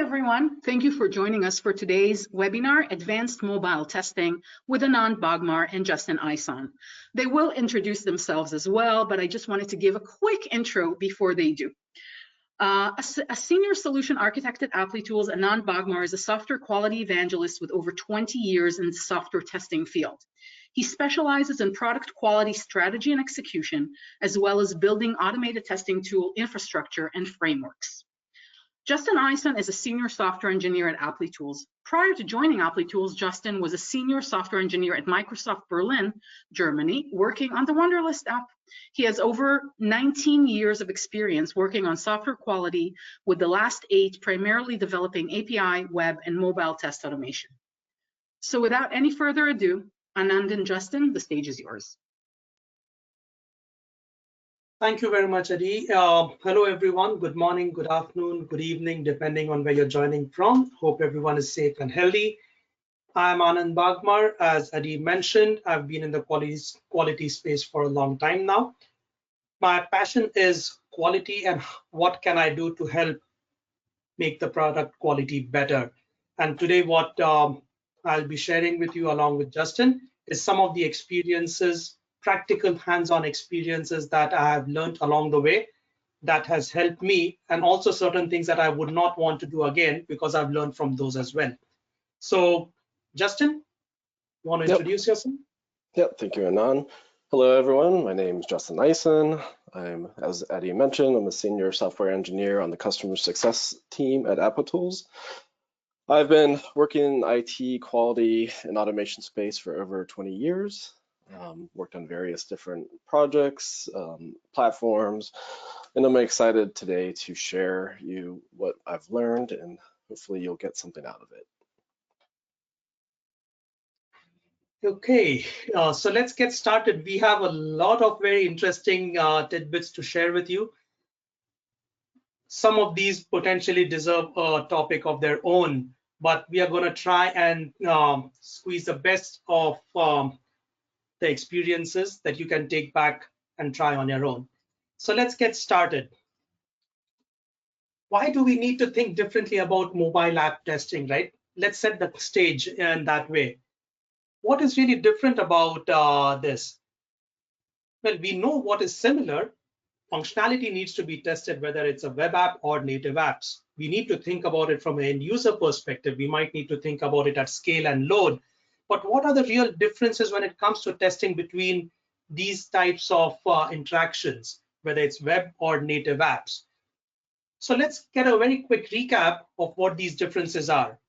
everyone. Thank you for joining us for today's webinar, Advanced Mobile Testing with Anand Bagmar and Justin Ison. They will introduce themselves as well, but I just wanted to give a quick intro before they do. A senior solution architect at Applitools, Anand Bagmar is a software quality evangelist with over 20 years in the software testing field. He specializes in product quality strategy and execution, as well as building automated testing tool infrastructure and frameworks. Justin Ison is a senior software engineer at Applitools. Prior to joining Applitools, Justin was a senior software engineer at Microsoft Berlin, Germany, working on the Wunderlist app. He has over 19 years of experience working on software quality, with the last 8 primarily developing API, web, and mobile test automation. So without any further ado, Anand and Justin, the stage is yours. Thank you very much, Adi. Hello, everyone. Good morning, good afternoon, good evening, depending on where you're joining from. Hope everyone is safe and healthy. I'm Anand Bagmar. As Adi mentioned, I've been in the quality space for a long time now. My passion is quality and what can I do to help make the product quality better. And today what I'll be sharing with you along with Justin is some of the experiences, practical hands-on experiences that I have learned along the way that has helped me, and also certain things that I would not want to do again because I've learned from those as well. So Justin, you want to introduce yourself? Yep, thank you, Anand. Hello, everyone. My name is Justin Ison. As Eddie mentioned, I'm a senior software engineer on the customer success team at Applitools. I've been working in IT quality and automation space for over 20 years. Worked on various different projects, platforms, and I'm excited today to share you what I've learned, and hopefully you'll get something out of it. Okay, so let's get started. We have a lot of very interesting tidbits to share with you. Some of these potentially deserve a topic of their own, but we are going to try and squeeze the best of the experiences that you can take back and try on your own. So let's get started. Why do we need to think differently about mobile app testing, right? Let's set the stage in that way. What is really different about this? Well, we know what is similar. Functionality needs to be tested, whether it's a web app or native apps. We need to think about it from an end user perspective. We might need to think about it at scale and load. But what are the real differences when it comes to testing between these types of interactions, whether it's web or native apps? So let's get a very quick recap of what these differences are.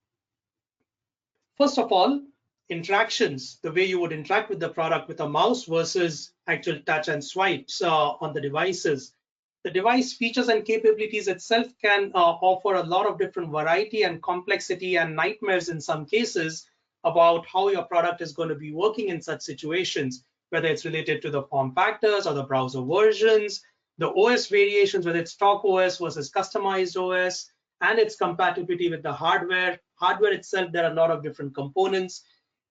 First of all, interactions, the way you would interact with the product with a mouse versus actual touch and swipes on the devices. The device features and capabilities itself can offer a lot of different variety and complexity and nightmares in some cases about how your product is going to be working in such situations, whether it's related to the form factors or the browser versions, the OS variations, whether it's stock OS versus customized OS, and its compatibility with the hardware. Hardware itself, there are a lot of different components.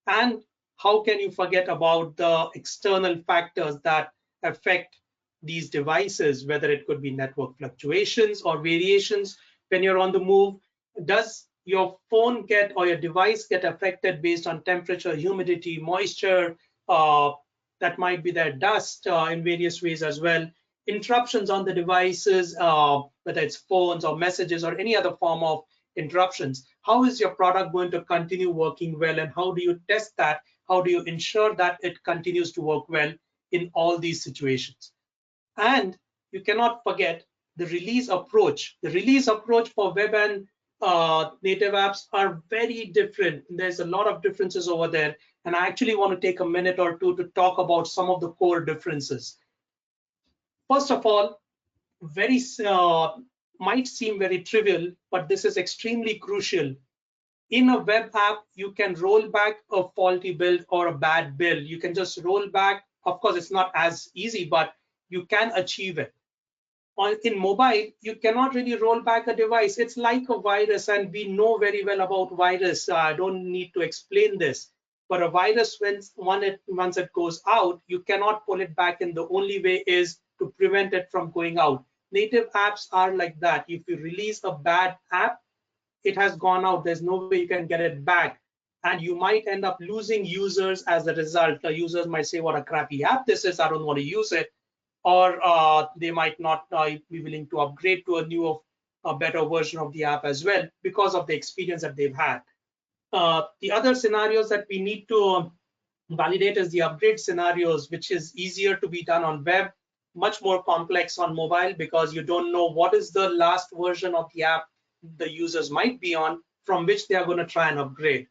And how can you forget about the external factors that affect these devices, whether it could be network fluctuations or variations when you're on the move? Does your phone get or your device get affected based on temperature, humidity, moisture? That might be there, dust in various ways as well. Interruptions on the devices, whether it's phones or messages or any other form of interruptions. How is your product going to continue working well, and how do you test that? How do you ensure that it continues to work well in all these situations? And you cannot forget the release approach. The release approach for web and native apps are very different. There's a lot of differences over there, and I actually want to take a minute or two to talk about some of the core differences. First of all, might seem very trivial, but this is extremely crucial. In a web app, you can roll back a faulty build or a bad build. You can just roll back. Of course, it's not as easy, but you can achieve it. In mobile, you cannot really roll back a device. It's like a virus, and we know very well about virus. I don't need to explain this. But a virus, once it goes out, you cannot pull it back, and the only way is to prevent it from going out. Native apps are like that. If you release a bad app, it has gone out. There's no way you can get it back. And you might end up losing users as a result. The users might say, what a crappy app this is, I don't want to use it. Or they might not be willing to upgrade to a better version of the app as well because of the experience that they've had. The other scenarios that we need to validate is the upgrade scenarios, which is easier to be done on web, much more complex on mobile because you don't know what is the last version of the app the users might be on from which they are going to try and upgrade.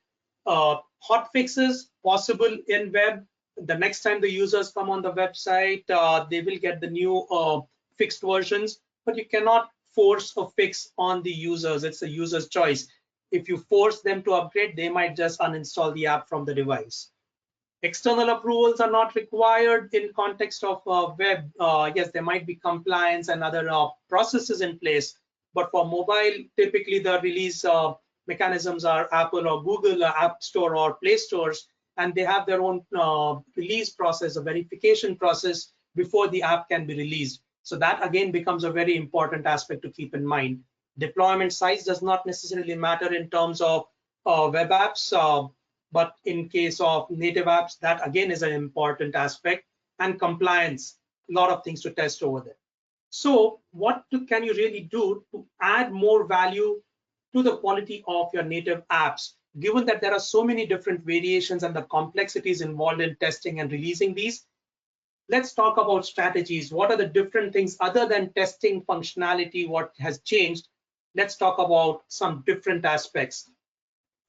Hot fixes possible in web. The next time the users come on the website, they will get the new fixed versions, but you cannot force a fix on the users. It's the user's choice. If you force them to upgrade, they might just uninstall the app from the device. External approvals are not required in context of web. Yes, there might be compliance and other processes in place, but for mobile, typically the release mechanisms are Apple or Google App Store or Play Stores, and they have their own release process, a verification process before the app can be released. So that again becomes a very important aspect to keep in mind. Deployment size does not necessarily matter in terms of web apps, but in case of native apps, that again is an important aspect. And compliance, a lot of things to test over there. So what can you really do to add more value to the quality of your native apps, given that there are so many different variations and the complexities involved in testing and releasing these? Let's talk about strategies. What are the different things other than testing functionality, what has changed? Let's talk about some different aspects.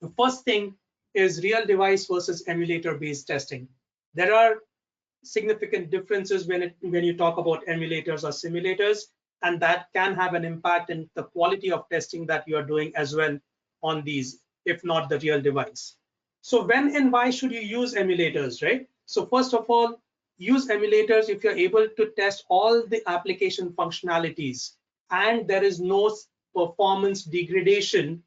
The first thing is real device versus emulator based testing. There are significant differences when you talk about emulators or simulators, and that can have an impact in the quality of testing that you are doing as well on these, if not the real device. So when and why should you use emulators, right? So first of all, use emulators if you're able to test all the application functionalities and there is no performance degradation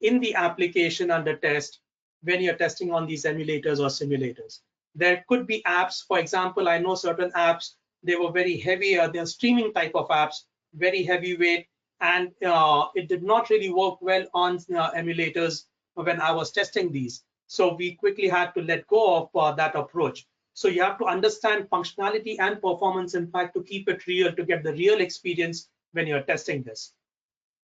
in the application under test when you're testing on these emulators or simulators. There could be apps, for example, I know certain apps, they were very heavy, they're streaming type of apps, very heavyweight, and it did not really work well on emulators when I was testing these. So we quickly had to let go of that approach. So you have to understand functionality and performance impact to keep it real, to get the real experience when you're testing this.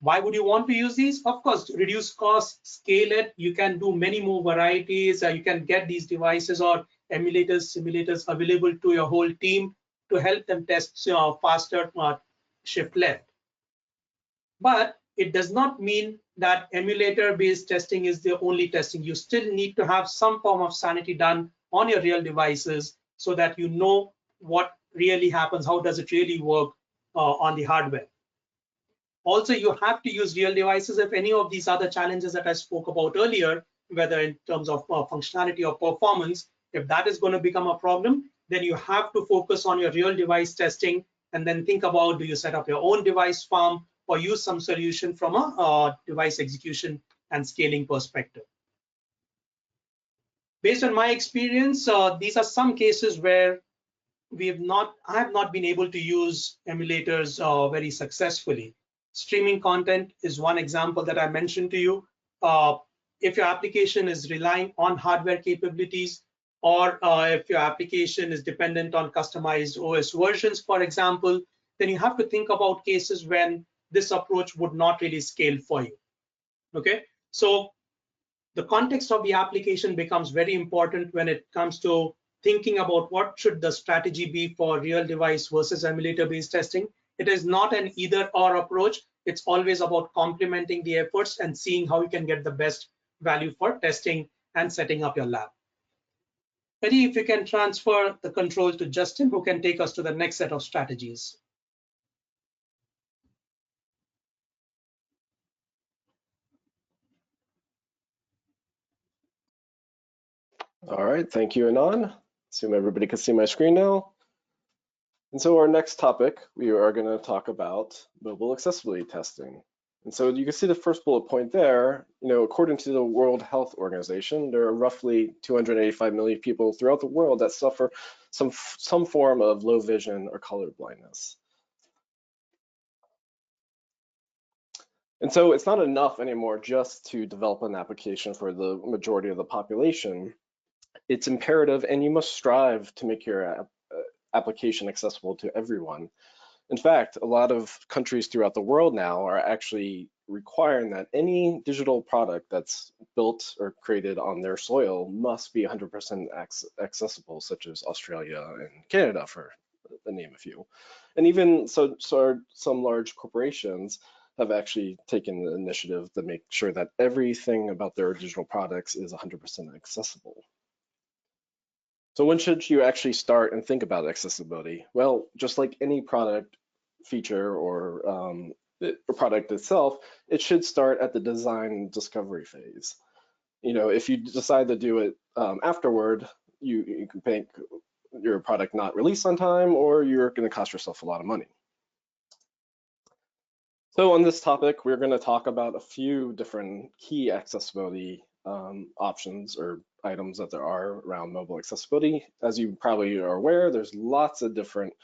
Why would you want to use these? Of course, to reduce costs, scale it. You can do many more varieties. You can get these devices or emulators, simulators available to your whole team to help them test faster, shift left. But it does not mean that emulator-based testing is the only testing. You still need to have some form of sanity done on your real devices so that you know what really happens, how does it really work on the hardware. Also, you have to use real devices if any of these other challenges that I spoke about earlier, whether in terms of functionality or performance, if that is going to become a problem, then you have to focus on your real device testing and then think about, do you set up your own device farm or use some solution from a device execution and scaling perspective. Based on my experience, these are some cases where I have not been able to use emulators very successfully. Streaming content is one example that I mentioned to you. If your application is relying on hardware capabilities, or if your application is dependent on customized OS versions, for example, then you have to think about cases when this approach would not really scale for you. Okay, so the context of the application becomes very important when it comes to thinking about what should the strategy be for real device versus emulator-based testing. It is not an either-or approach. It's always about complementing the efforts and seeing how you can get the best value for testing and setting up your lab. Eddie, if you can transfer the control to Justin, who can take us to the next set of strategies. All right, thank you, Anand. Assume everybody can see my screen now. And so our next topic, we are going to talk about mobile accessibility testing. And so you can see the first bullet point there, according to the World Health Organization, there are roughly 285 million people throughout the world that suffer some form of low vision or color blindness. And so it's not enough anymore just to develop an application for the majority of the population. It's imperative, and you must strive to make your application accessible to everyone. In fact, a lot of countries throughout the world now are actually requiring that any digital product that's built or created on their soil must be 100% accessible, such as Australia and Canada, for the name a few. And even so some large corporations have actually taken the initiative to make sure that everything about their digital products is 100% accessible. So when should you actually start and think about accessibility? Well, just like any product feature or product itself, it should start at the design and discovery phase. You know, if you decide to do it afterward, you can make your product not released on time, or you're going to cost yourself a lot of money. So on this topic, we're going to talk about a few different key accessibility options or items that there are around mobile accessibility. As you probably are aware, there's lots of different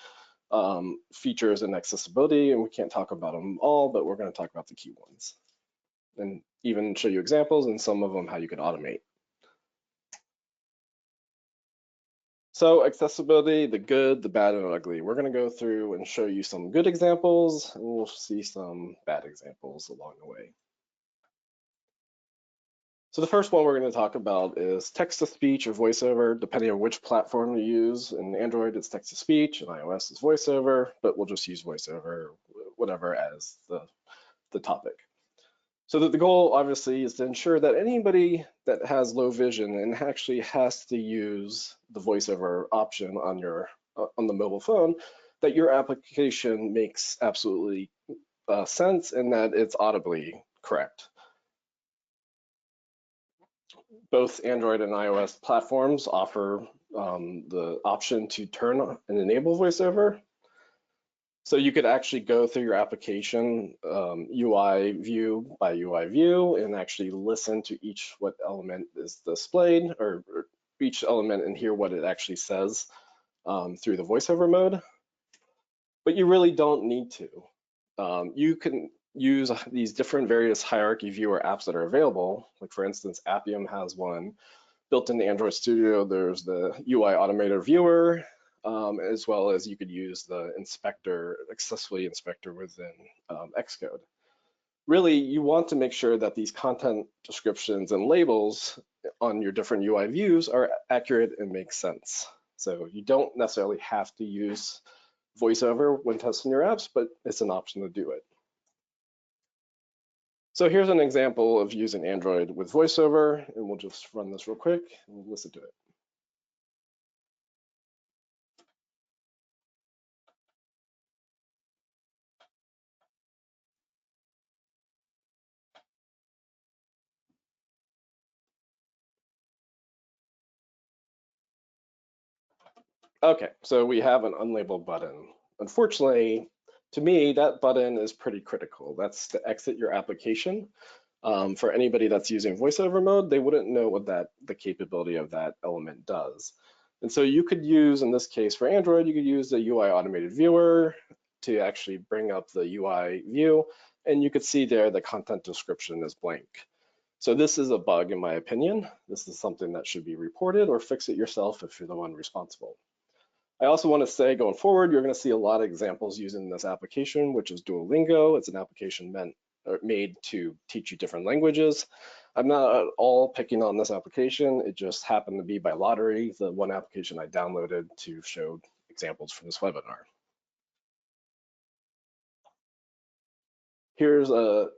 features in accessibility, and we can't talk about them all, but we're going to talk about the key ones and even show you examples and some of them how you can automate. So accessibility, the good, the bad, and the ugly. We're going to go through and show you some good examples, and we'll see some bad examples along the way. So the first one we're going to talk about is text-to-speech or voiceover, depending on which platform you use. In Android, it's text-to-speech, and iOS is voiceover, but we'll just use voiceover, whatever, as the topic. So that the goal, obviously, is to ensure that anybody that has low vision and actually has to use the voiceover option on the mobile phone, that your application makes absolutely sense and that it's audibly correct. Both Android and iOS platforms offer the option to turn and enable voiceover. So you could actually go through your application UI view by UI view and actually listen to what element is displayed, or each element, and hear what it actually says through the voiceover mode. But you really don't need to. You can use these different various hierarchy viewer apps that are available. Like for instance, Appium has one. Built into Android Studio, there's the UI Automator Viewer, as well as you could use the accessibility inspector within Xcode. Really, you want to make sure that these content descriptions and labels on your different UI views are accurate and make sense. So you don't necessarily have to use VoiceOver when testing your apps, but it's an option to do it. So here's an example of using Android with VoiceOver, and we'll just run this real quick and we'll listen to it. Okay, so we have an unlabeled button. Unfortunately, to me, that button is pretty critical. That's to exit your application. For anybody that's using voiceover mode, they wouldn't know what the capability of that element does. And so you could use, in this case for Android, you could use the UI Automated Viewer to actually bring up the UI view, and you could see there the content description is blank. So this is a bug, in my opinion. This is something that should be reported, or fix it yourself if you're the one responsible. I also want to say, going forward, you're going to see a lot of examples using this application, which is Duolingo. It's an application made to teach you different languages. I'm not at all picking on this application. It just happened to be by lottery the one application I downloaded to show examples from this webinar. Here's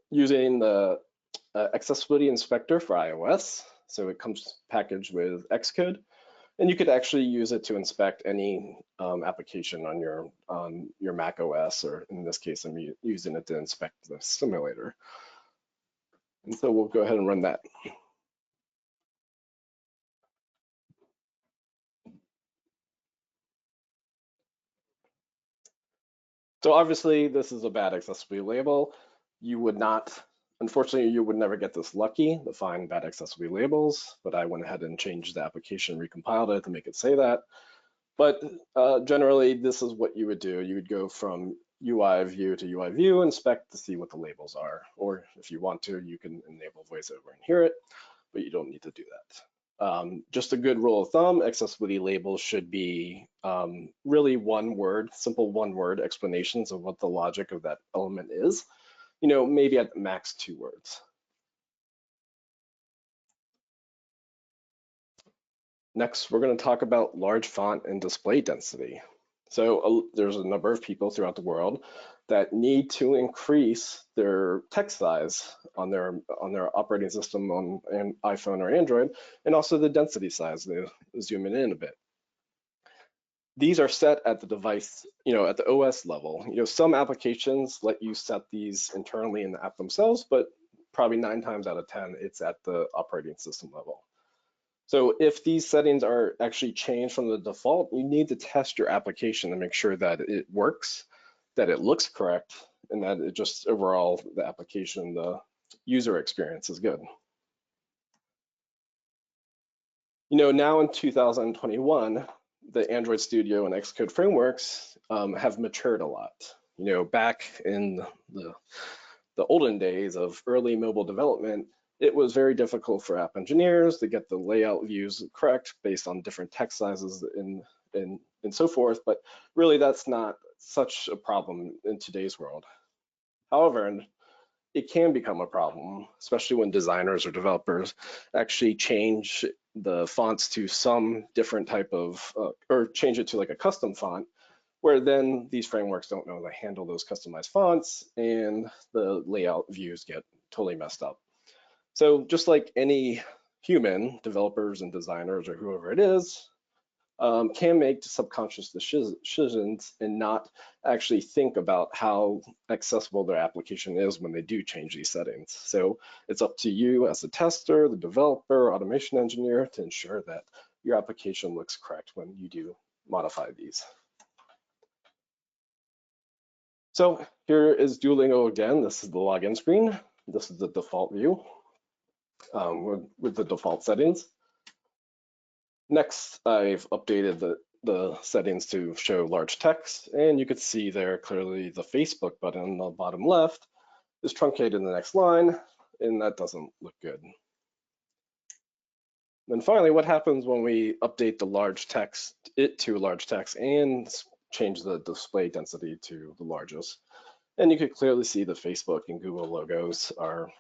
using the accessibility inspector for iOS. So it comes packaged with Xcode. And you could actually use it to inspect any application on your Mac OS, or in this case, I'm using it to inspect the simulator. And so we'll go ahead and run that. So obviously, this is a bad accessibility label. Unfortunately, you would never get this lucky to find bad accessibility labels, but I went ahead and changed the application, recompiled it to make it say that. But generally, this is what you would do. You would go from UI view to UI view, inspect to see what the labels are. Or if you want to, you can enable VoiceOver and hear it, but you don't need to do that. Just a good rule of thumb, accessibility labels should be really one word, simple one word explanations of what the logic of that element is. Maybe at max 2 words. Next, we're going to talk about large font and display density. So there's a number of people throughout the world that need to increase their text size on their operating system on an iPhone or Android, and also the density size. They zoom in a bit. These are set at the device, at the OS level. Some applications let you set these internally in the app themselves, but probably 9 times out of 10, it's at the operating system level. So if these settings are actually changed from the default, you need to test your application to make sure that it works, that it looks correct, and that it just overall, the application, the user experience is good. Now in 2021, the Android Studio and Xcode frameworks have matured a lot. Back in the olden days of early mobile development, it was very difficult for app engineers to get the layout views correct based on different text sizes and so forth, but really that's not such a problem in today's world. However, it can become a problem, especially when designers or developers actually change the fonts to some different type of, or change it to like a custom font, where then these frameworks don't know to handle those customized fonts and the layout views get totally messed up. So just like any human, developers and designers or whoever it is, can make subconscious decisions and not actually think about how accessible their application is when they do change these settings. So it's up to you as a tester, the developer, automation engineer to ensure that your application looks correct when you do modify these. So here is Duolingo again. This is the login screen. This is the default view with the default settings. Next, I've updated the settings to show large text, and you could see there clearly the Facebook button on the bottom left is truncated in the next line, and that doesn't look good. Then finally, what happens when we update the large text, to large text and change the display density to the largest? And you could clearly see the Facebook and Google logos are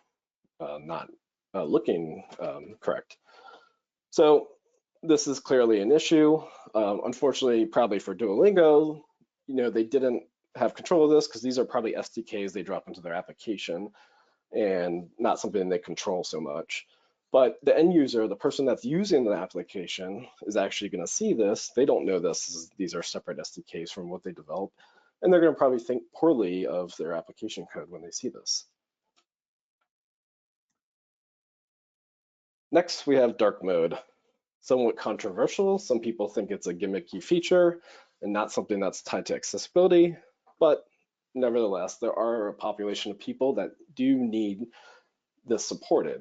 not looking correct. So this is clearly an issue. Unfortunately, probably for Duolingo, they didn't have control of this because these are probably SDKs they drop into their application and not something they control so much. But the end user, the person that's using the application, is actually going to see this. They don't know this. These are separate SDKs from what they developed, and they're going to probably think poorly of their application code when they see this. Next, we have dark mode. Somewhat controversial. Some people think it's a gimmicky feature and not something that's tied to accessibility, but nevertheless, there are a population of people that do need this supported.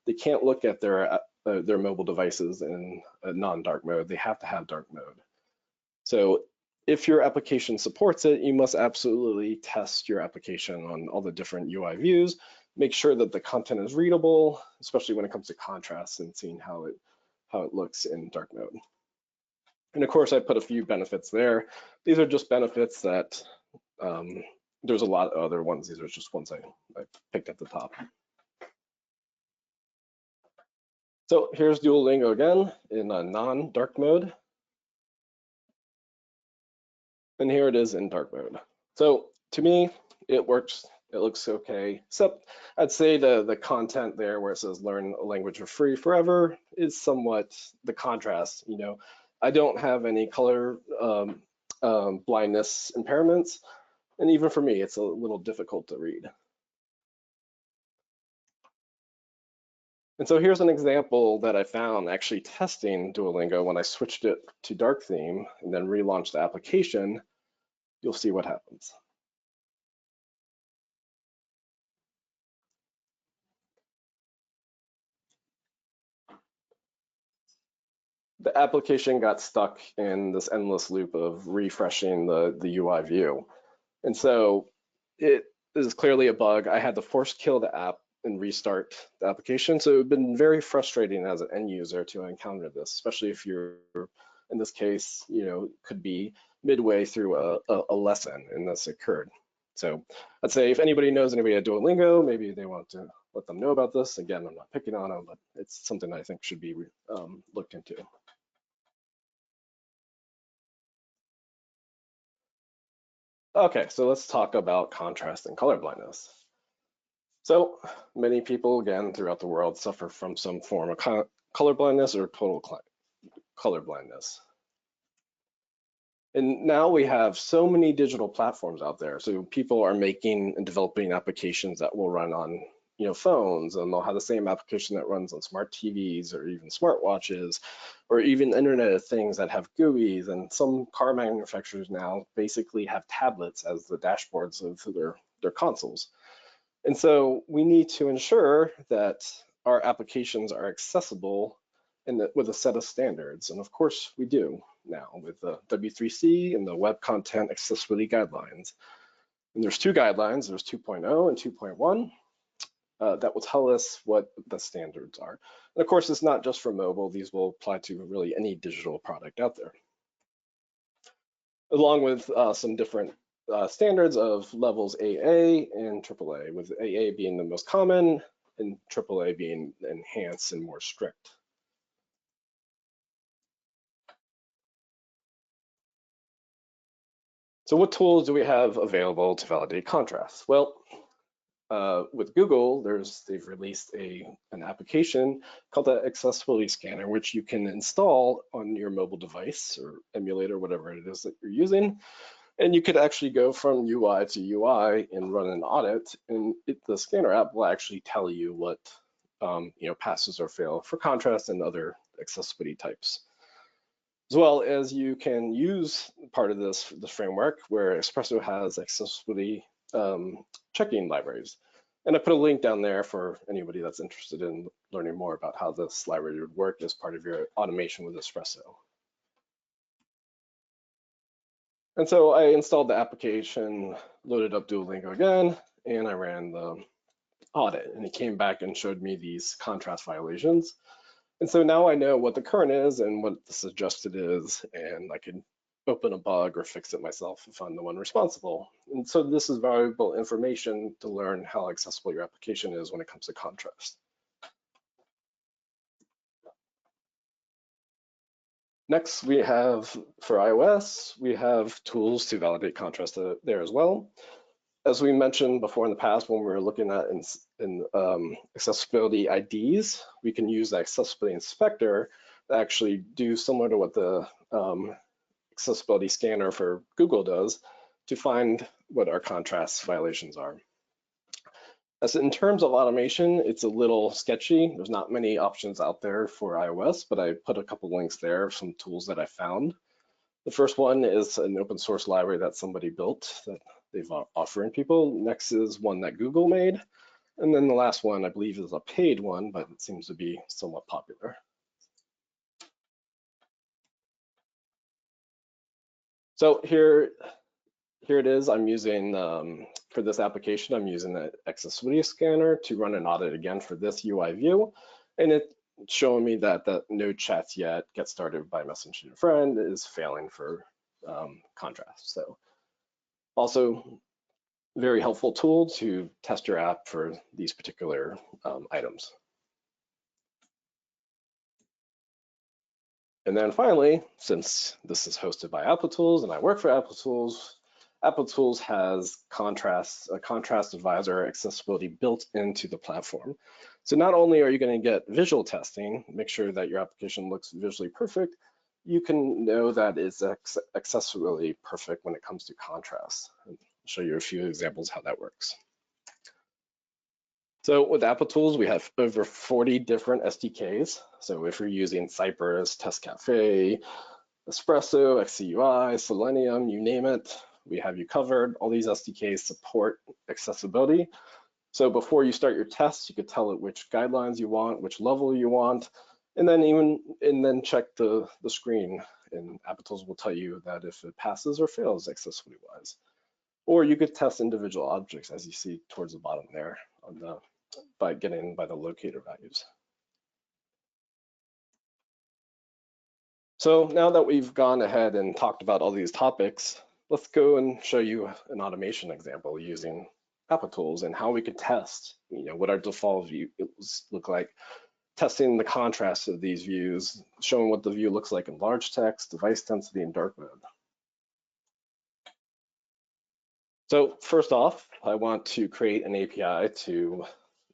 They can't look at their mobile devices in a non-dark mode. They have to have dark mode. So if your application supports it, you must absolutely test your application on all the different UI views. Make sure that the content is readable, especially when it comes to contrast and seeing how it looks in dark mode. And of course, I put a few benefits there. These are just benefits that there's a lot of other ones. These are just ones I picked at the top. So here's Duolingo again in a non-dark mode. And here it is in dark mode. So to me, it works. It looks okay, except I'd say the content there where it says learn a language for free forever is somewhat the contrast. I don't have any color blindness impairments, and even for me, it's a little difficult to read. And so here's an example that I found actually testing Duolingo when I switched it to dark theme and then relaunched the application. You'll see what happens. The application got stuck in this endless loop of refreshing the UI view. And so it is clearly a bug. I had to force kill the app and restart the application. So it's been very frustrating as an end user to encounter this, especially if you're, in this case, could be midway through a lesson and this occurred. So I'd say if anybody knows anybody at Duolingo, maybe they want to let them know about this. Again, I'm not picking on them, but it's something I think should be looked into. Okay, so let's talk about contrast and color blindness. So many people, again, throughout the world suffer from some form of color blindness or total color blindness. And now we have so many digital platforms out there. So people are making and developing applications that will run on phones, and they'll have the same application that runs on smart TVs or even smartwatches, or even Internet of Things that have GUIs. And some car manufacturers now basically have tablets as the dashboards of their consoles. And so we need to ensure that our applications are accessible with a set of standards. And of course we do now with the W3C and the Web Content Accessibility Guidelines. And there's two guidelines, there's 2.0 and 2.1 that will tell us what the standards are. And of course, it's not just for mobile, these will apply to really any digital product out there. Along with some different standards of levels AA and AAA, with AA being the most common and AAA being enhanced and more strict. So what tools do we have available to validate contrast? Well, with Google, they've released an application called the Accessibility Scanner, which you can install on your mobile device or emulator, whatever it is that you're using. And you could actually go from UI to UI and run an audit, and the scanner app will actually tell you what passes or fail for contrast and other accessibility types. As well as you can use part of this framework where Espresso has accessibility checking libraries. And I put a link down there for anybody that's interested in learning more about how this library would work as part of your automation with Espresso. And so I installed the application, loaded up Duolingo again, and I ran the audit, and it came back and showed me these contrast violations. And so now I know what the current is and what the suggested is, and I can open a bug or fix it myself if I'm the one responsible. And so this is valuable information to learn how accessible your application is when it comes to contrast. Next, we have, for iOS, we have tools to validate contrast there as well. As we mentioned before in the past, when we were looking at accessibility IDs, we can use the accessibility inspector to actually do similar to what the accessibility scanner for Google does to find what our contrast violations are. As in terms of automation, it's a little sketchy. There's not many options out there for iOS, but I put a couple links there of some tools that I found. The first one is an open source library that somebody built that they've offering people. Next is one that Google made. And then the last one, I believe, is a paid one, but it seems to be somewhat popular. So here it is. I'm using, for this application, I'm using the accessibility scanner to run an audit again for this UI view. And it's showing me that the no chats yet, get started by messaging a friend is failing for contrast. So also very helpful tool to test your app for these particular items. And then finally, since this is hosted by AppleTools and I work for AppleTools has a contrast advisor accessibility built into the platform. So not only are you going to get visual testing, make sure that your application looks visually perfect, you can know that it's accessibility perfect when it comes to contrast. I'll show you a few examples how that works. So with AppleTools, we have over 40 different SDKs. So if you're using Cypress, Test Cafe, Espresso, XCUI, Selenium, you name it, we have you covered. All these SDKs support accessibility. So before you start your tests, you could tell it which guidelines you want, which level you want, and then check the screen. And AppleTools will tell you that if it passes or fails accessibility-wise. Or you could test individual objects, as you see towards the bottom there, by the locator values. So now that we've gone ahead and talked about all these topics, let's go and show you an automation example using Appium and how we could test, what our default views look like, testing the contrast of these views, showing what the view looks like in large text, device density, and dark mode. So first off, I want to create an API to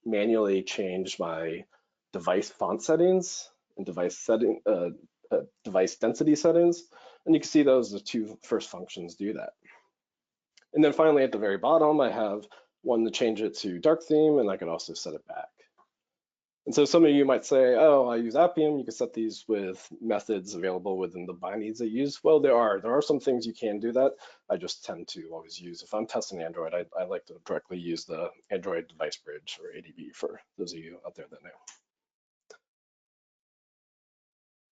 manually change my device font settings and device density settings. And you can see those, the two first functions do that. And then finally at the very bottom, I have one to change it to dark theme, and I can also set it back. And so some of you might say, oh, I use Appium. You can set these with methods available within the bindings they use. Well, there are some things you can do that. I just tend to always use, if I'm testing Android, I like to directly use the Android device bridge, or ADB, for those of you out there that know.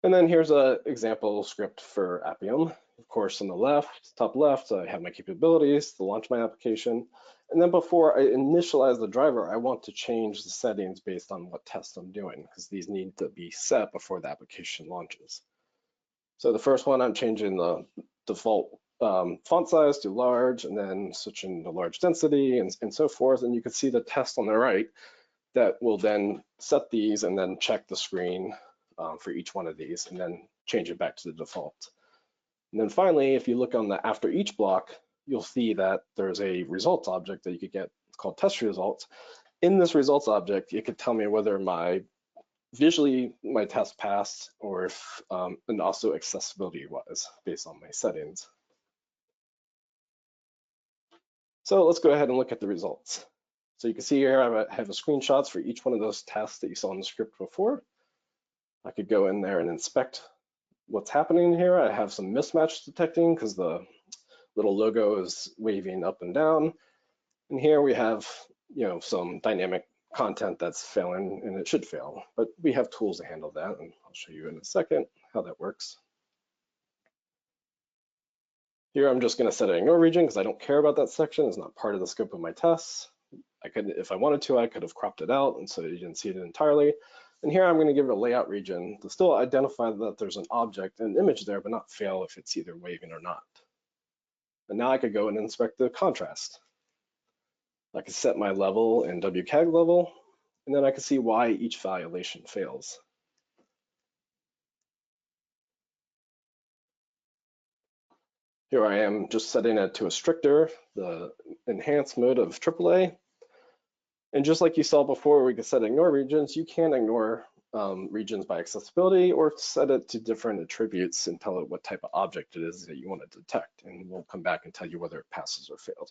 And then here's an example script for Appium. Of course, on the top left, I have my capabilities to launch my application. And then before I initialize the driver, I want to change the settings based on what test I'm doing, because these need to be set before the application launches. So the first one, I'm changing the default font size to large, and then switching to large density, and so forth. And you can see the test on the right that will then set these and then check the screen for each one of these, and then change it back to the default. And then finally, if you look on the after each block, you'll see that there's a results object that you could get called test results. In this results object, it could tell me whether visually my test passed, or if, and also accessibility wise, based on my settings. So let's go ahead and look at the results. So you can see here I have a screenshots for each one of those tests that you saw in the script before. I could go in there and inspect what's happening here. I have some mismatch detecting because the little logo is waving up and down. And here we have, some dynamic content that's failing, and it should fail, but we have tools to handle that, and I'll show you in a second how that works. Here I'm just going to set an ignore region because I don't care about that section. It's not part of the scope of my tests. I could, if I wanted to, I could have cropped it out, and so you didn't see it entirely. And here I'm going to give it a layout region to still identify that there's an object and an image there, but not fail if it's either waving or not. And now I could go and inspect the contrast. I could set my level and WCAG level, and then I can see why each violation fails. Here I am just setting it to a stricter, the enhanced mode of AAA. And just like you saw before, we could set ignore regions. You can ignore regions by accessibility, or set it to different attributes and tell it what type of object it is that you want to detect. And we'll come back and tell you whether it passes or fails.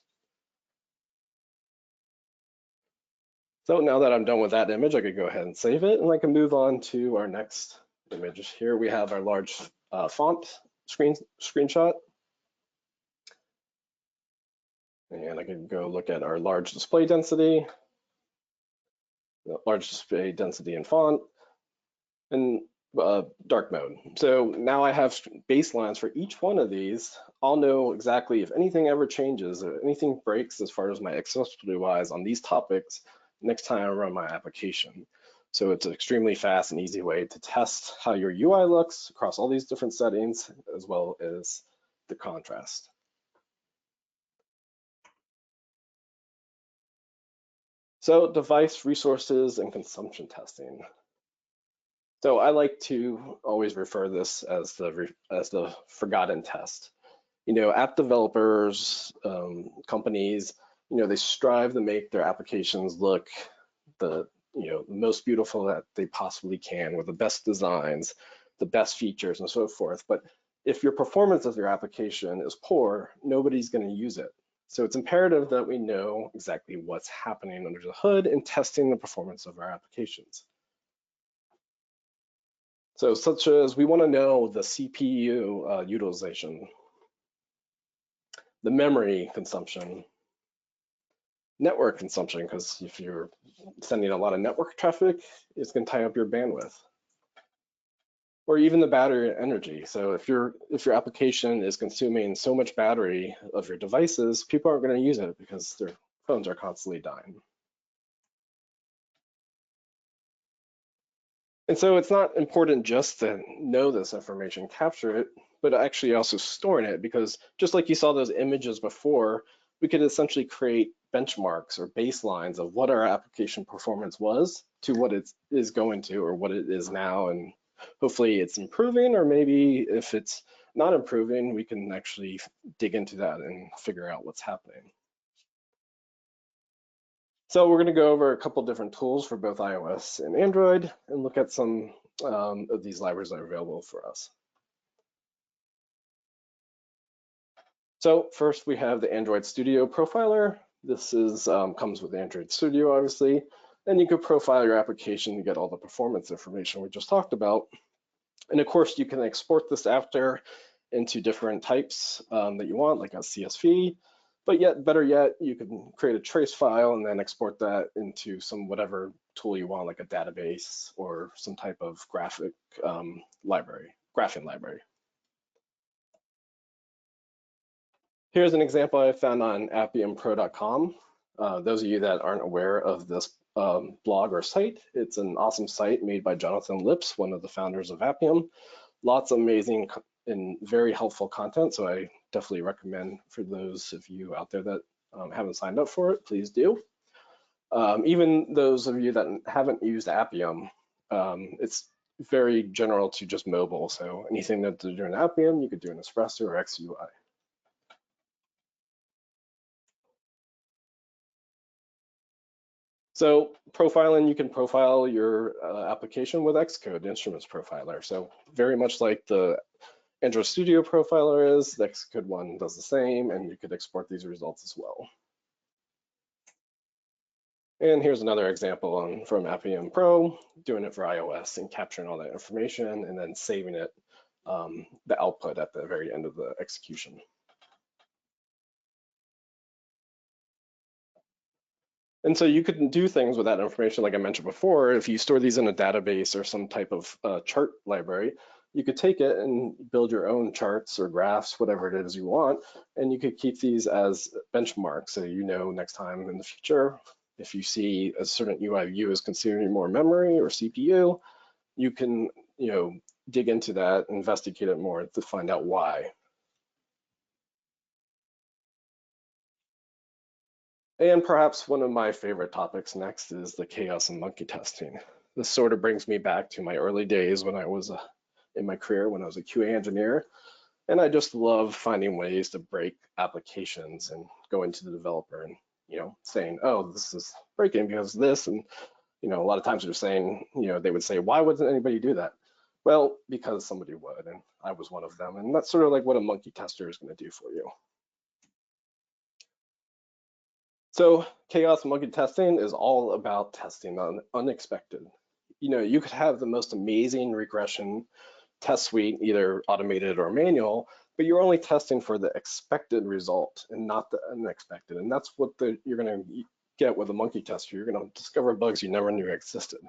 So now that I'm done with that image, I could go ahead and save it, and I can move on to our next image. Here we have our large font screenshot. And I can go look at our large display density, large display density and font, and dark mode. So now I have baselines for each one of these. I'll know exactly if anything ever changes or anything breaks as far as my accessibility wise on these topics next time I run my application. So it's an extremely fast and easy way to test how your UI looks across all these different settings, as well as the contrast. So device resources and consumption testing. So I like to always refer this as the forgotten test. App developers, companies, they strive to make their applications look the most beautiful that they possibly can, with the best designs, the best features, and so forth. But if your performance of your application is poor, nobody's going to use it. So it's imperative that we know exactly what's happening under the hood in testing the performance of our applications. So such as we want to know the CPU utilization, the memory consumption, network consumption, because if you're sending a lot of network traffic, it's going to tie up your bandwidth. or even the battery energy. So if your application is consuming so much battery of your devices, people aren't going to use it because their phones are constantly dying. And so it's not important just to know this information, capture it, but actually also storing it, because just like you saw those images before, we could essentially create benchmarks or baselines of what our application performance was to what it is going to, or what it is now, and hopefully it's improving, or maybe if it's not improving, we can actually dig into that and figure out what's happening. So we're going to go over a couple different tools for both iOS and Android and look at some of these libraries that are available for us. So first we have the Android Studio Profiler. This is comes with Android Studio, obviously, and you could profile your application to get all the performance information we just talked about. And of course, you can export this after into different types that you want, like a CSV. But yet, better yet, you can create a trace file and then export that into some whatever tool you want, like a database or some type of graphic library, graphing library. Here's an example I found on appiumpro.com. Those of you that aren't aware of this blog or site, it's an awesome site made by Jonathan Lips, one of the founders of Appium. Lots of amazing and very helpful content, so I definitely recommend for those of you out there that haven't signed up for it, please do. Even those of you that haven't used Appium, it's very general to just mobile, so anything that to do in Appium, you could do in Espresso or XUI. So profiling, you can profile your application with Xcode Instruments Profiler. So very much like the Android Studio Profiler is, the Xcode one does the same, and you could export these results as well. And here's another example from Appium Pro, doing it for iOS and capturing all that information and then saving it, the output at the very end of the execution. And so you could do things with that information, like I mentioned before. If you store these in a database or some type of chart library, you could take it and build your own charts or graphs, whatever it is you want, and you could keep these as benchmarks. So you know next time in the future, if you see a certain UI view is consuming more memory or CPU, you can dig into that, investigate it more to find out why. And perhaps one of my favorite topics next is the chaos and monkey testing. This sort of brings me back to my early days when I was in my career when I was a QA engineer. And I just love finding ways to break applications and going to the developer and saying, oh, this is breaking because of this. And a lot of times they're saying, they would say, why wouldn't anybody do that? Well, because somebody would, and I was one of them. And that's sort of like what a monkey tester is going to do for you. So chaos monkey testing is all about testing on unexpected. You could have the most amazing regression test suite, either automated or manual, but you're only testing for the expected result and not the unexpected. And that's what you're going to get with a monkey tester. You're going to discover bugs you never knew existed.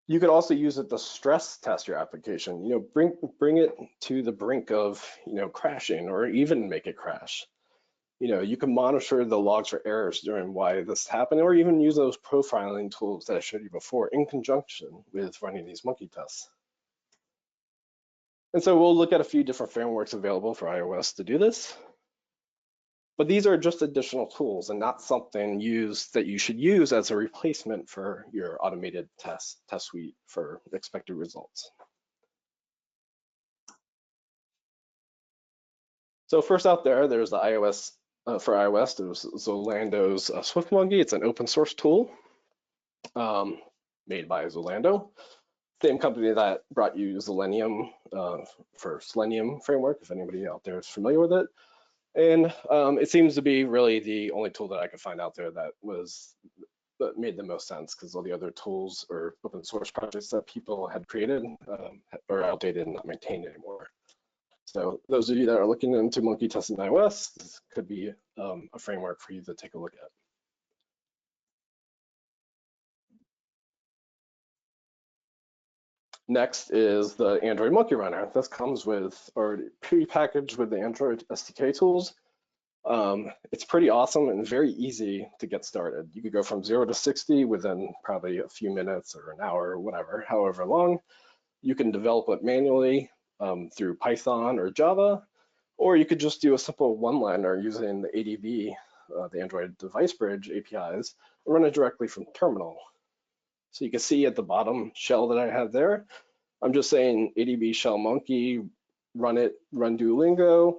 You could also use it to stress test your application. Bring it to the brink of crashing, or even make it crash. You can monitor the logs for errors during why this happened, or even use those profiling tools that I showed you before in conjunction with running these monkey tests. And so we'll look at a few different frameworks available for iOS to do this. But these are just additional tools and not something that you should use as a replacement for your automated test suite for expected results. So first out there's the iOS, for iOS, there's Zolando's SwiftMonkey. It's an open source tool made by Zolando, same company that brought you Selenium for Selenium framework, if anybody out there is familiar with it. And it seems to be really the only tool that I could find out there that made the most sense, because all the other tools or open source projects that people had created are outdated and not maintained anymore. So those of you that are looking into monkey testing iOS, this could be a framework for you to take a look at. Next is the Android Monkey Runner. This comes with already pre-packaged with the Android SDK tools. It's pretty awesome and very easy to get started. You could go from 0 to 60 within probably a few minutes or an hour or whatever, however long. You can develop it manually through Python or Java, or you could just do a simple one-liner using the ADB, the Android Device Bridge APIs, and run it directly from terminal. So you can see at the bottom shell that I have there, I'm just saying ADB shell monkey, run Duolingo.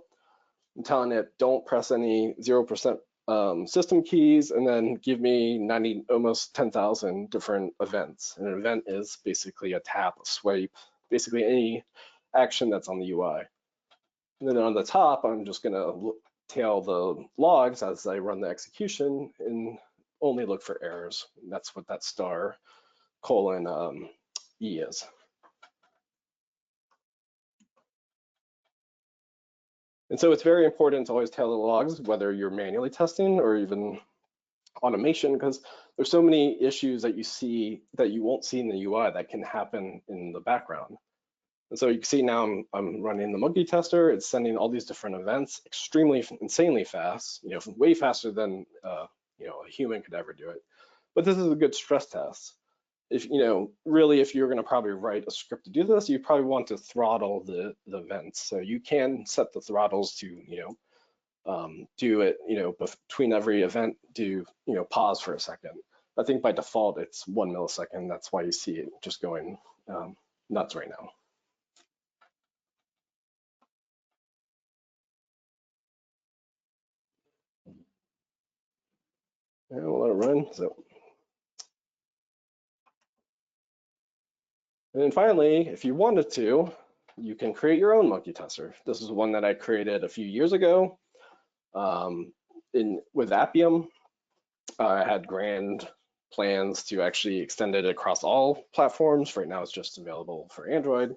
I'm telling it don't press any 0% system keys, and then give me almost 10,000 different events. An event is basically a tap, a swipe, basically any action that's on the UI. And then on the top, I'm just gonna tail the logs as I run the execution and only look for errors. And that's what that :E is. And so it's very important to always tail the logs, whether you're manually testing or even automation, because there's so many issues that you see that you won't see in the UI that can happen in the background. And so you can see now I'm running the monkey tester. It's sending all these different events extremely, insanely fast, way faster than a human could ever do it. But this is a good stress test. If really, if you're going to probably write a script to do this, you probably want to throttle the events. So you can set the throttles to do it between every event, pause for a second. I think by default it's 1 millisecond. That's why you see it just going nuts right now. And we'll let it run. So. And then finally, if you wanted to, you can create your own monkey tester. This is one that I created a few years ago with Appium. I had grand plans to actually extend it across all platforms. Right now, it's just available for Android.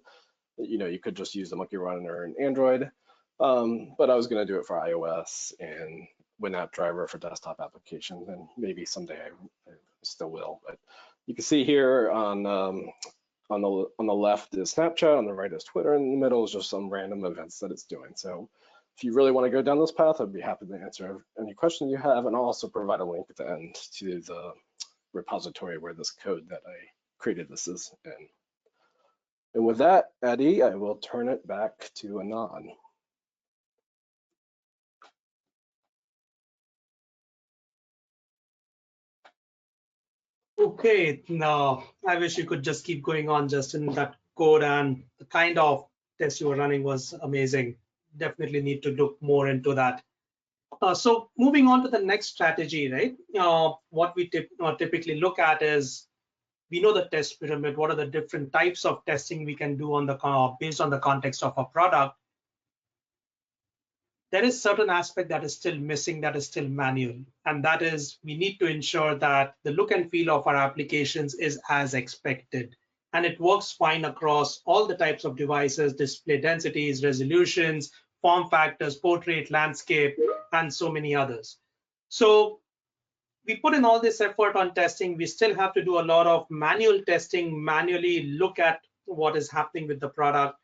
You could just use the monkey runner in Android, but I was going to do it for iOS and WinApp for desktop applications, and maybe someday I still will. But you can see here on the left is Snapchat, on the right is Twitter, and in the middle is just some random events that it's doing. So if you really want to go down this path, I'd be happy to answer any questions you have, and I'll also provide a link at the end to the repository where this code that I created this is in. And with that, Eddie, I will turn it back to Anand. Okay, now I wish you could just keep going on, Justin. That code and the kind of test you were running was amazing. Definitely need to look more into that. So moving on to the next strategy, right? What we typically look at is, we know the test pyramid. What are the different types of testing we can do on the based on the context of a product? There is certain aspect that is still missing, that is still manual, and that is we need to ensure that the look and feel of our applications is as expected, and it works fine across all the types of devices, display densities, resolutions, form factors, portrait, landscape, and so many others. So we put in all this effort on testing. We still have to do a lot of manual testing, manually look at what is happening with the product,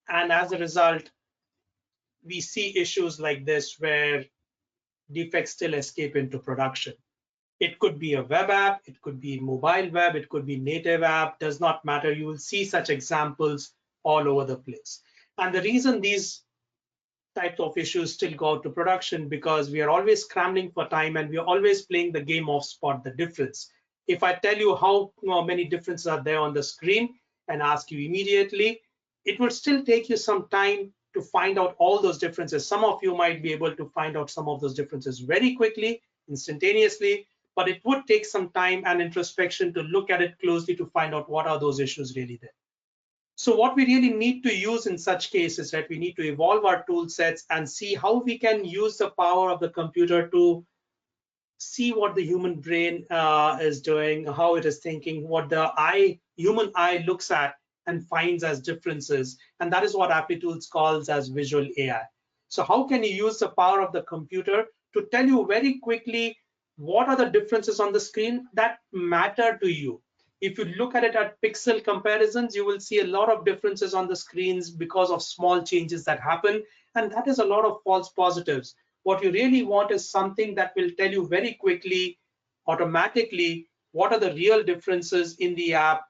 and as a result, we see issues like this where defects still escape into production. It could be a web app, it could be mobile web, it could be native app, does not matter. You will see such examples all over the place. And the reason these types of issues still go out to production, because we are always scrambling for time and we are always playing the game of spot the difference. If I tell you how many differences are there on the screen and ask you immediately, it would still take you some time to find out all those differences. Some of you might be able to find out some of those differences very quickly, instantaneously, but it would take some time and introspection to look at it closely to find out what are those issues really there. So what we really need to use in such cases, right, we need to evolve our tool sets and see how we can use the power of the computer to see what the human brain is doing, how it is thinking, what the human eye looks at and finds as differences. And that is what Apptools calls as visual AI. So how can you use the power of the computer to tell you very quickly what are the differences on the screen that matter to you? If you look at it at pixel comparisons, you will see a lot of differences on the screens because of small changes that happen, and that is a lot of false positives. What you really want is something that will tell you very quickly, automatically, what are the real differences in the app,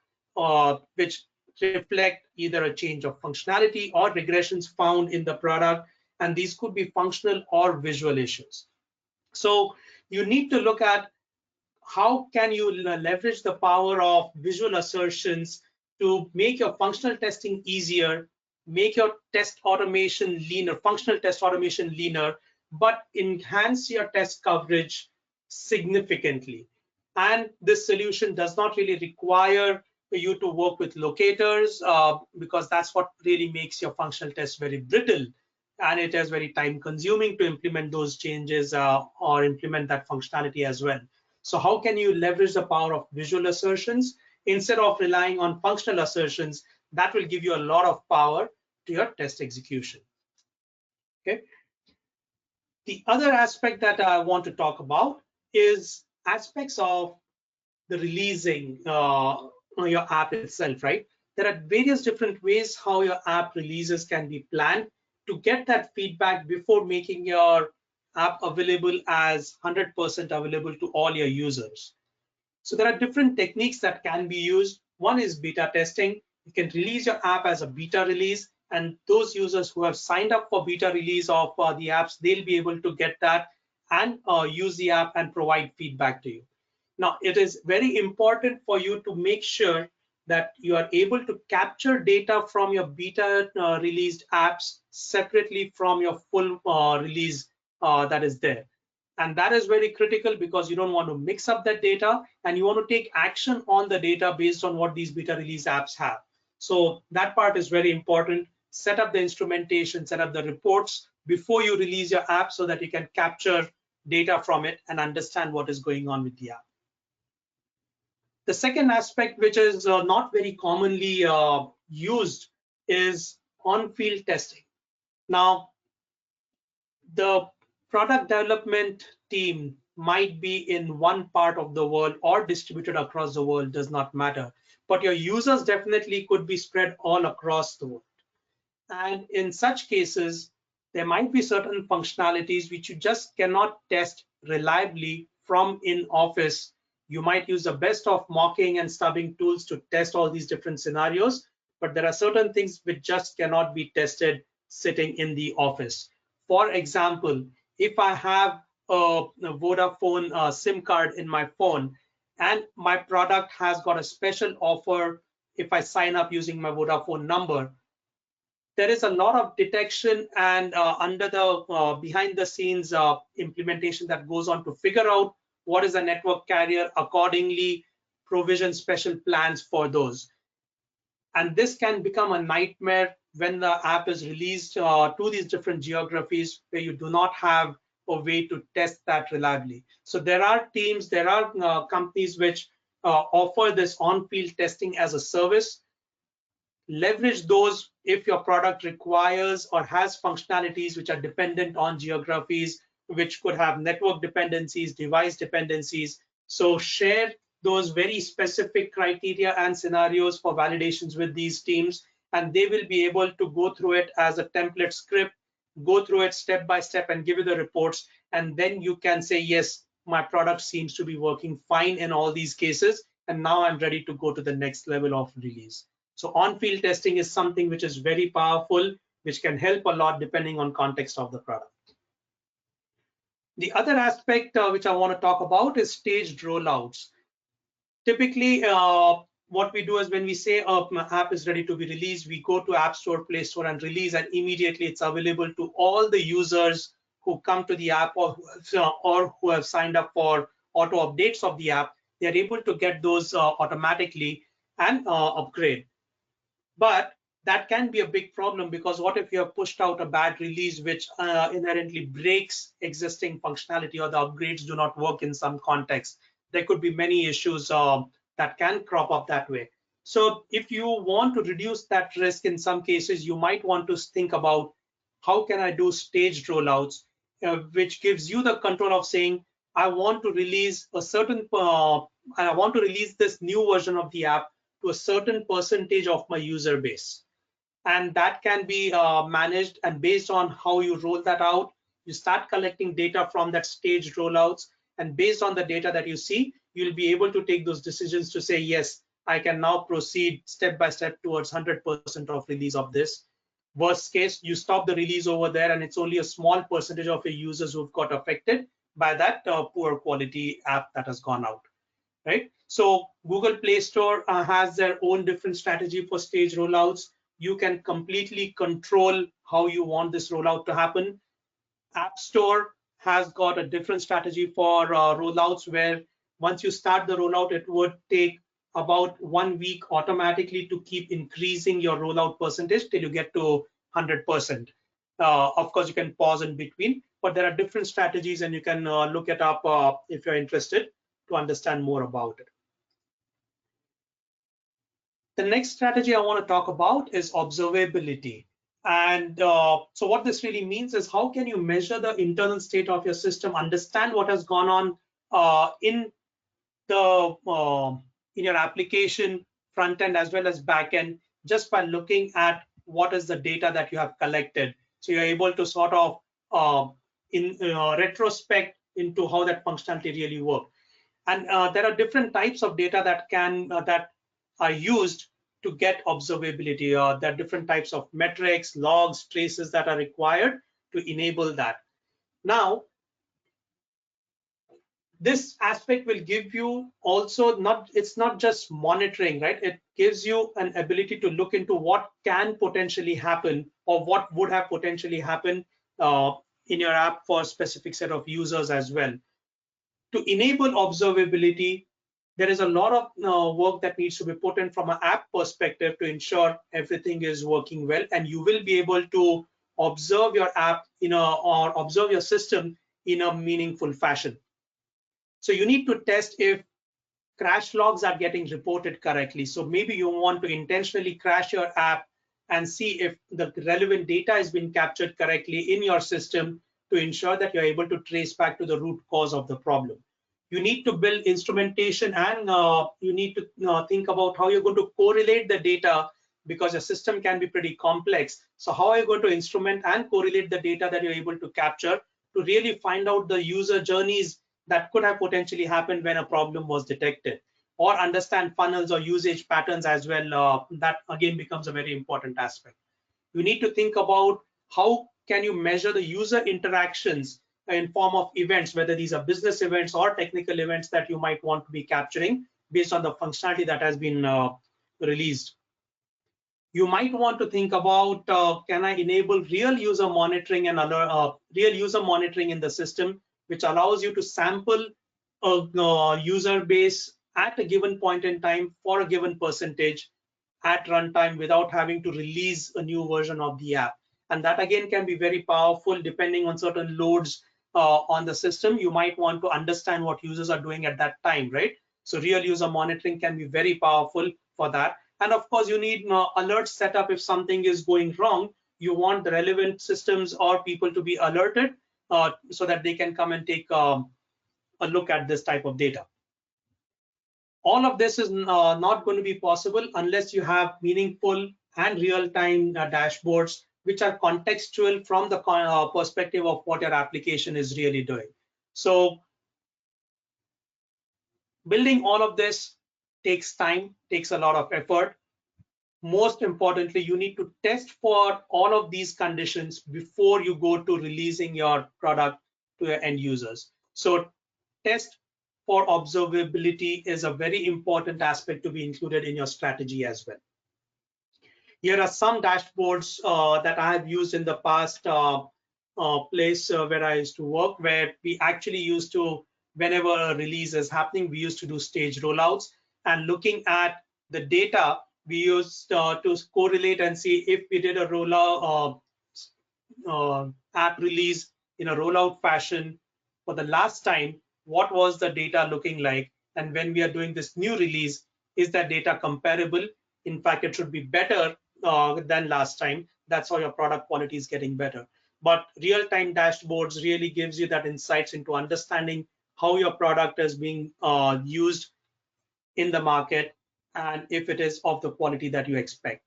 which reflect either a change of functionality or regressions found in the product, and these could be functional or visual issues. So you need to look at how can you leverage the power of visual assertions to make your functional testing easier, make your test automation leaner, functional test automation leaner, but enhance your test coverage significantly. And this solution does not really require you to work with locators, because that's what really makes your functional test very brittle, and it is very time consuming to implement those changes or implement that functionality as well. So how can you leverage the power of visual assertions instead of relying on functional assertions? That will give you a lot of power to your test execution. Okay. The other aspect that I want to talk about is aspects of the releasing your app itself, right? There are various different ways how your app releases can be planned to get that feedback before making your app available as 100% available to all your users. So there are different techniques that can be used. One is beta testing. You can release your app as a beta release, and those users who have signed up for beta release of the apps, they'll be able to get that and use the app and provide feedback to you. Now, it is very important for you to make sure that you are able to capture data from your beta released apps separately from your full release that is there. And that is very critical because you don't want to mix up that data, and you want to take action on the data based on what these beta release apps have. So that part is very important. Set up the instrumentation, set up the reports before you release your app so that you can capture data from it and understand what is going on with the app. The second aspect, which is not very commonly used, is on-field testing. Now, the product development team might be in one part of the world or distributed across the world, does not matter. But your users definitely could be spread all across the world. And in such cases, there might be certain functionalities which you just cannot test reliably from in office. You might use the best of mocking and stubbing tools to test all these different scenarios, but there are certain things which just cannot be tested sitting in the office. For example, if I have a Vodafone SIM card in my phone and my product has got a special offer if I sign up using my Vodafone number, there is a lot of detection and under the behind the scenes implementation that goes on to figure out what is a network carrier, accordingly provision special plans for those. And this can become a nightmare when the app is released to these different geographies where you do not have a way to test that reliably. So there are teams, there are companies which offer this on-field testing as a service. Leverage those if your product requires or has functionalities which are dependent on geographies, which could have network dependencies, device dependencies. So share those very specific criteria and scenarios for validations with these teams, and they will be able to go through it as a template script, go through it step by step and give you the reports. And then you can say, yes, my product seems to be working fine in all these cases, and now I'm ready to go to the next level of release. So on-field testing is something which is very powerful, which can help a lot depending on context of the product. The other aspect which I want to talk about is staged rollouts. Typically, what we do is when we say an app is ready to be released, we go to App Store, Play Store and release, and immediately it's available to all the users who come to the app or who have signed up for auto updates of the app. They're able to get those automatically and upgrade. But that can be a big problem, because what if you have pushed out a bad release which inherently breaks existing functionality, or the upgrades do not work in some context? There could be many issues that can crop up that way. So if you want to reduce that risk, in some cases, you might want to think about how can I do staged rollouts, which gives you the control of saying, I want to release a certain, I want to release this new version of the app to a certain percentage of my user base. And that can be managed, and based on how you roll that out, you start collecting data from that staged rollouts, and based on the data that you see, you'll be able to take those decisions to say, yes, I can now proceed step by step towards 100% of release of this. Worst case, you stop the release over there, and it's only a small percentage of your users who've got affected by that poor quality app that has gone out, right? So Google Play Store has their own different strategy for stage rollouts. You can completely control how you want this rollout to happen. App Store has got a different strategy for rollouts, where once you start the rollout, it would take about 1 week automatically to keep increasing your rollout percentage till you get to 100%. Of course, you can pause in between, but there are different strategies, and you can look it up if you're interested to understand more about it. The next strategy I want to talk about is observability. And so what this really means is, how can you measure the internal state of your system, understand what has gone on in your application front end as well as back end, just by looking at what is the data that you have collected. So you're able to sort of retrospect into how that functionality really worked. And there are different types of data that are used to get observability. There are different types of metrics, logs, traces that are required to enable that. Now, this aspect will give you also it's not just monitoring, right? It gives you an ability to look into what can potentially happen, or what would have potentially happened in your app for a specific set of users as well. To enable observability, there is a lot of work that needs to be put in from an app perspective to ensure everything is working well, and you will be able to observe your app or observe your system in a meaningful fashion. So you need to test if crash logs are getting reported correctly. So maybe you want to intentionally crash your app and see if the relevant data has been captured correctly in your system, to ensure that you're able to trace back to the root cause of the problem. You need to build instrumentation, and you need to think about how you're going to correlate the data, because your system can be pretty complex. So how are you going to instrument and correlate the data that you're able to capture to really find out the user journeys that could have potentially happened when a problem was detected, or understand funnels or usage patterns as well? That again becomes a very important aspect. You need to think about how can you measure the user interactions in form of events, whether these are business events or technical events that you might want to be capturing based on the functionality that has been released. You might want to think about, can I enable real user monitoring and real user monitoring in the system, which allows you to sample a user base at a given point in time for a given percentage at runtime without having to release a new version of the app. And that again can be very powerful depending on certain loads on the system. You might want to understand what users are doing at that time, right? So real user monitoring can be very powerful for that. And of course, you need alerts set up if something is going wrong. You want the relevant systems or people to be alerted so that they can come and take a look at this type of data. All of this is not going to be possible unless you have meaningful and real-time dashboards, which are contextual from the perspective of what your application is really doing. So building all of this takes time, takes a lot of effort. Most importantly, you need to test for all of these conditions before you go to releasing your product to your end users. So test for observability is a very important aspect to be included in your strategy as well. Here are some dashboards that I have used in the past place where I used to work, where we actually used to, whenever a release is happening, we used to do stage rollouts, and looking at the data, we used to correlate and see if we did a rollout app release in a rollout fashion for the last time, what was the data looking like? And when we are doing this new release, is that data comparable? In fact, it should be better than last time. That's how your product quality is getting better. But real-time dashboards really gives you that insights into understanding how your product is being used in the market, and if it is of the quality that you expect.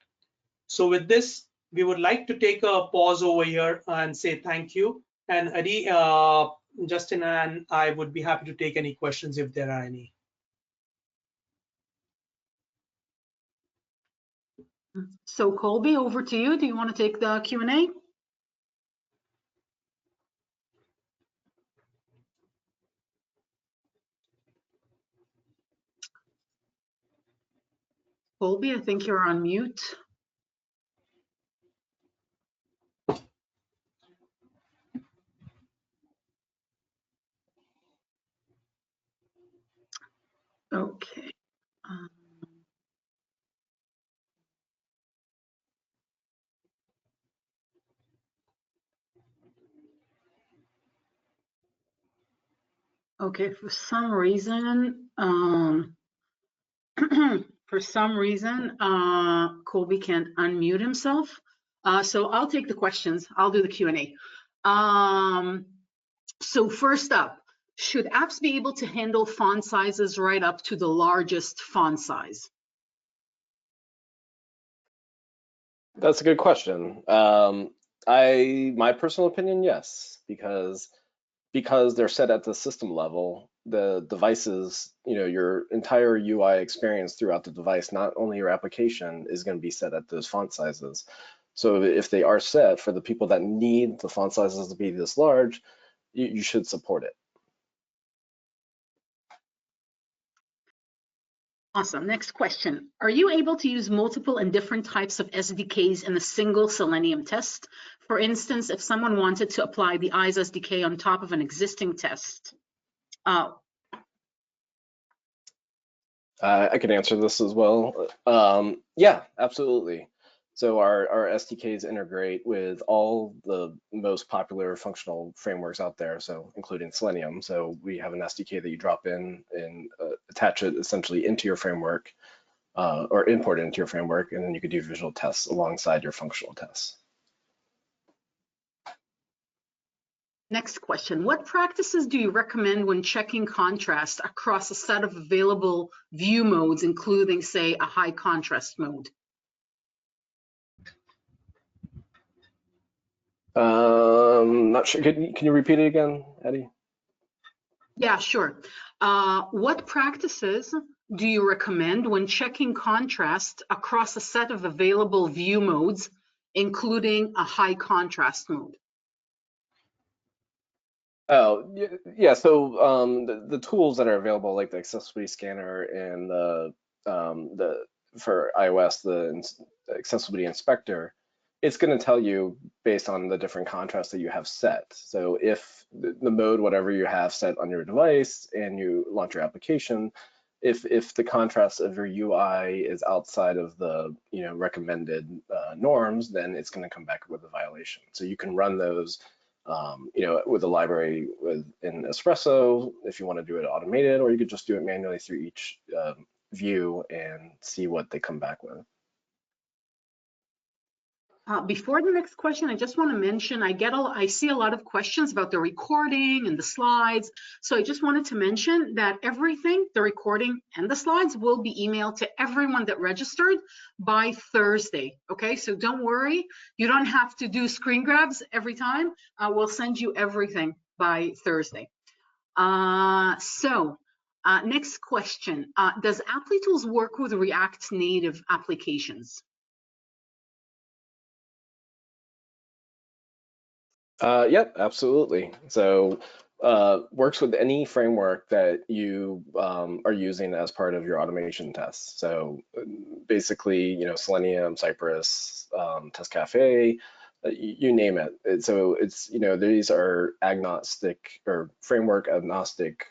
So with this, we would like to take a pause over here and say thank you. And Adi, Justin, and I would be happy to take any questions if there are any. So Colby, over to you. Do you want to take the Q&A? Colby, I think you're on mute. Okay. Okay, for some reason, Colby can't unmute himself. So I'll take the questions. I'll do the Q&A. So first up, should apps be able to handle font sizes right up to the largest font size? That's a good question. My personal opinion, yes, because they're set at the system level, the devices, your entire UI experience throughout the device, not only your application, is going to be set at those font sizes. So if they are set for the people that need the font sizes to be this large, you should support it. Awesome. Next question. Are you able to use multiple and different types of SDKs in a single Selenium test? For instance, if someone wanted to apply the Eyes SDK on top of an existing test. I can answer this as well. Yeah, absolutely. So our SDKs integrate with all the most popular functional frameworks out there, so including Selenium. So we have an SDK that you drop in and attach it essentially into your framework, or import it into your framework, and then you could do visual tests alongside your functional tests. Next question. What practices do you recommend when checking contrast across a set of available view modes, including, say, a high contrast mode? Not sure. Can you repeat it again, Eddie? Yeah, sure. What practices do you recommend when checking contrast across a set of available view modes, including a high contrast mode? Oh, yeah. So the tools that are available, like the accessibility scanner and the for iOS, the accessibility inspector, it's going to tell you based on the different contrasts that you have set. So if the mode, whatever you have set on your device, and you launch your application, if the contrast of your UI is outside of the recommended norms, then it's going to come back with a violation. So you can run those with a library in Espresso if you want to do it automated, or you could just do it manually through each view and see what they come back with. Before the next question, I just want to mention I see a lot of questions about the recording and the slides. So I just wanted to mention that everything, the recording and the slides, will be emailed to everyone that registered by Thursday. Okay, so don't worry, you don't have to do screen grabs every time. We'll send you everything by Thursday. Next question. Does Applitools work with React Native applications? Yep, absolutely. So works with any framework that you are using as part of your automation tests. So basically, Selenium, Cypress, Test Cafe, you name it. So it's these are agnostic or framework agnostic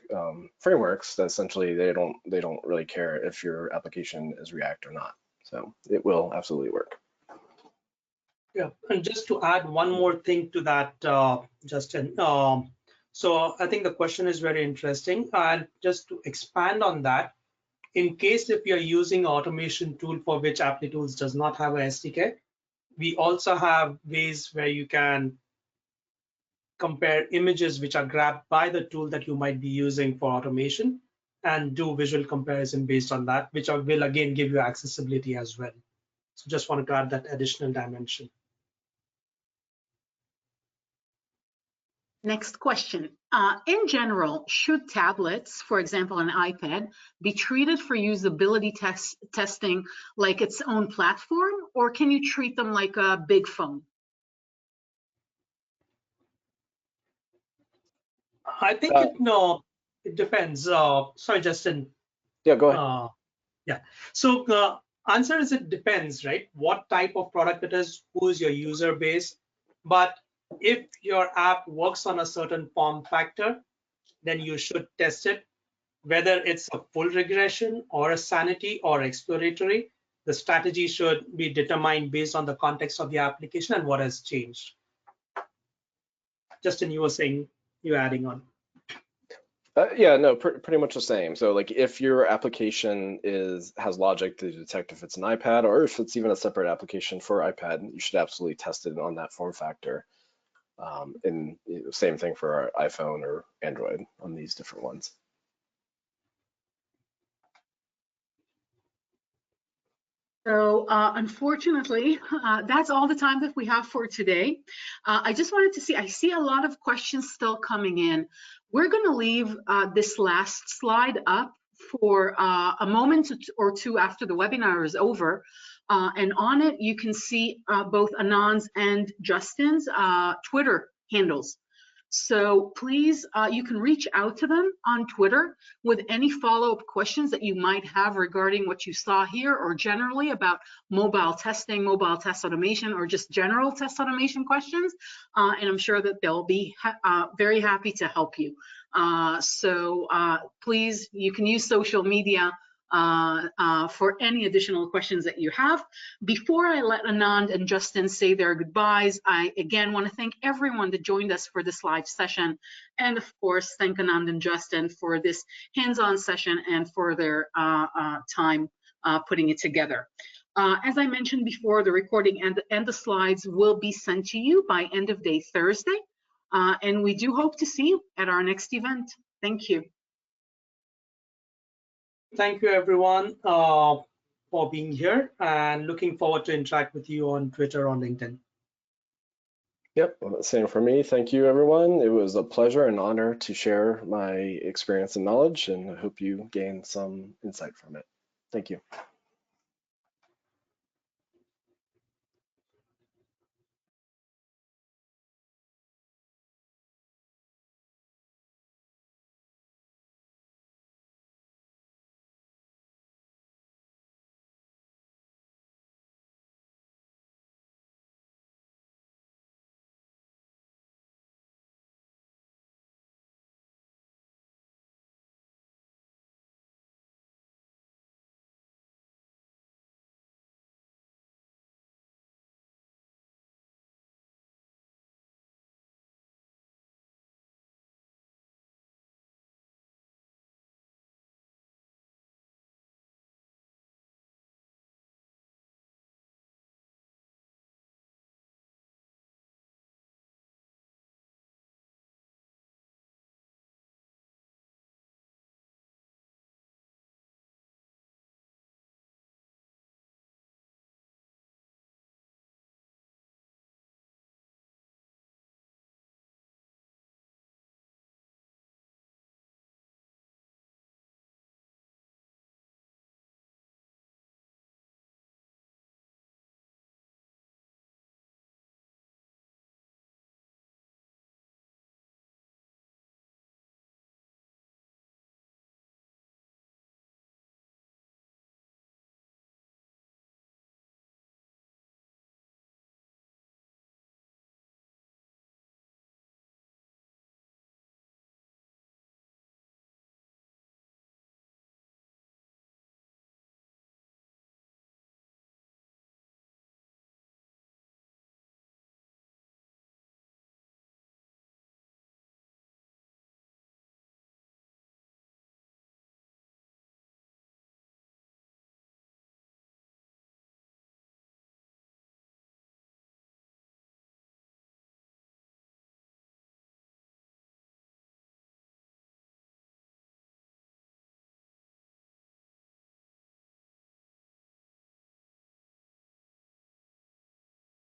frameworks that essentially they don't really care if your application is React or not. So it will absolutely work. Yeah, and just to add one more thing to that, Justin. So I think the question is very interesting, and just to expand on that, in case if you're using automation tool for which Applitools does not have a SDK, we also have ways where you can compare images which are grabbed by the tool that you might be using for automation, and do visual comparison based on that, which will again give you accessibility as well. So just wanted to add that additional dimension. Next question. In general, should tablets, for example, an iPad, be treated for usability testing like its own platform, or can you treat them like a big phone? I think it depends. Sorry, Justin. Yeah, go ahead. Yeah. So answer is it depends, right? What type of product it is, who is your user base. But if your app works on a certain form factor, then you should test it. Whether it's a full regression or a sanity or exploratory, the strategy should be determined based on the context of the application and what has changed. Justin, you were saying, you're adding on. Yeah, no, pretty much the same. So like if your application has logic to detect if it's an iPad or if it's even a separate application for iPad, you should absolutely test it on that form factor. And same thing for our iPhone or Android on these different ones. So unfortunately, that's all the time that we have for today. I just wanted to see, I see a lot of questions still coming in. We're going to leave this last slide up for a moment or two after the webinar is over. And on it, you can see both Anand's and Justin's Twitter handles. So please, you can reach out to them on Twitter with any follow-up questions that you might have regarding what you saw here or generally about mobile testing, mobile test automation, or just general test automation questions. And I'm sure that they'll be very happy to help you. So please, you can use social media for any additional questions that you have. Before I let Anand and Justin say their goodbyes, I again want to thank everyone that joined us for this live session. And of course, thank Anand and Justin for this hands-on session and for their time putting it together. As I mentioned before, the recording and the slides will be sent to you by end of day Thursday. And we do hope to see you at our next event. Thank you. Thank you, everyone, for being here, and looking forward to interact with you on Twitter or LinkedIn. Yep, same for me. Thank you, everyone. It was a pleasure and honor to share my experience and knowledge, and I hope you gain some insight from it. Thank you.